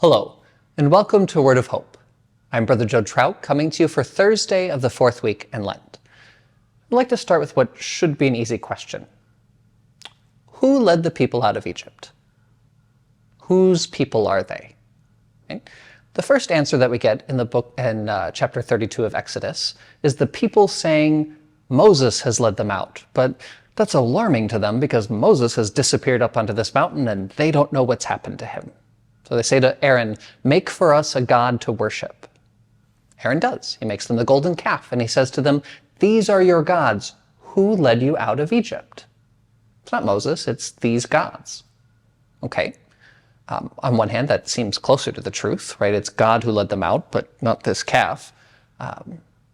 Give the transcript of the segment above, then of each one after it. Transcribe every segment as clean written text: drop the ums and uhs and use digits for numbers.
Hello, and welcome to Word of Hope. I'm Brother Joe Trout, coming to you for Thursday of the fourth week in Lent. I'd like to start with what should be an easy question. Who led the people out of Egypt? Whose people are they? Okay. The first answer that we get in the book in chapter 32 of Exodus is the people saying Moses has led them out, but that's alarming to them because Moses has disappeared up onto this mountain and they don't know what's happened to him. So they say to Aaron, "Make for us a god to worship." Aaron does. He makes them the golden calf, and he says to them, "These are your gods. Who led you out of Egypt?" It's not Moses, it's these gods. Okay. On one hand, that seems closer to the truth, right? It's God who led them out, but not this calf.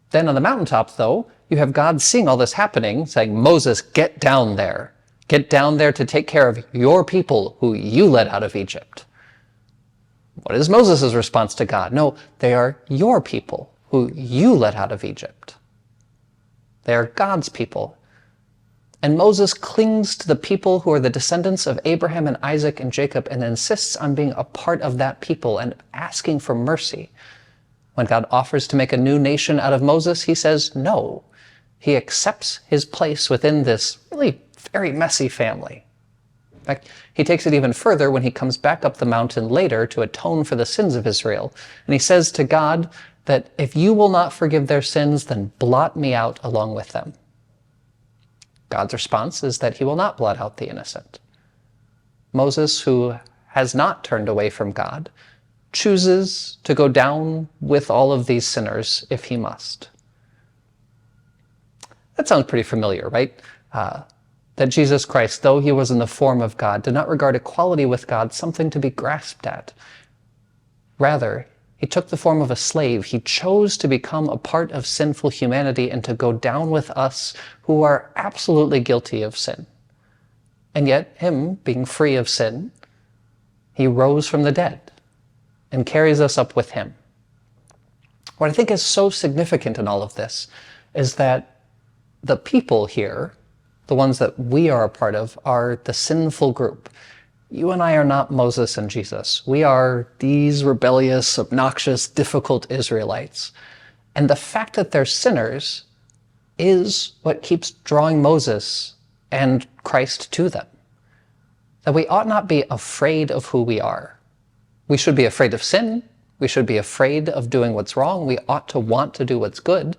Then on the mountaintop, though, you have God seeing all this happening, saying, "Moses, get down there. Get down there to take care of your people who you led out of Egypt." What is Moses' response to God? No, they are your people who you led out of Egypt. They are God's people. And Moses clings to the people who are the descendants of Abraham and Isaac and Jacob and insists on being a part of that people and asking for mercy. When God offers to make a new nation out of Moses, he says no. He accepts his place within this really very messy family. In fact, he takes it even further when he comes back up the mountain later to atone for the sins of Israel. And he says to God that if you will not forgive their sins, then blot me out along with them. God's response is that he will not blot out the innocent. Moses, who has not turned away from God, chooses to go down with all of these sinners if he must. That sounds pretty familiar, right? That Jesus Christ, though he was in the form of God, did not regard equality with God something to be grasped at. Rather, he took the form of a slave. He chose to become a part of sinful humanity and to go down with us who are absolutely guilty of sin. And yet, him being free of sin, he rose from the dead and carries us up with him. What I think is so significant in all of this is that the people here, the ones that we are a part of, are the sinful group. You and I are not Moses and Jesus. We are these rebellious, obnoxious, difficult Israelites. And the fact that they're sinners is what keeps drawing Moses and Christ to them. That we ought not be afraid of who we are. We should be afraid of sin. We should be afraid of doing what's wrong. We ought to want to do what's good.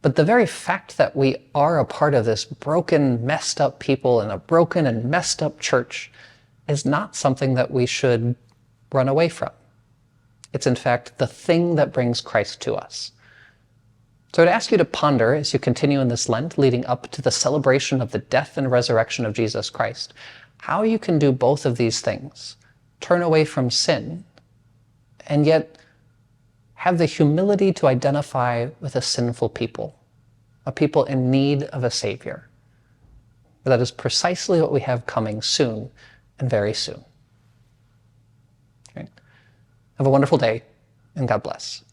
But the very fact that we are a part of this broken, messed up people in a broken and messed up church is not something that we should run away from. It's in fact the thing that brings Christ to us. So I'd ask you to ponder as you continue in this Lent leading up to the celebration of the death and resurrection of Jesus Christ, how you can do both of these things. Turn away from sin, and yet have the humility to identify with a sinful people, a people in need of a Savior. That is precisely what we have coming soon, and very soon. Okay. Have a wonderful day, and God bless.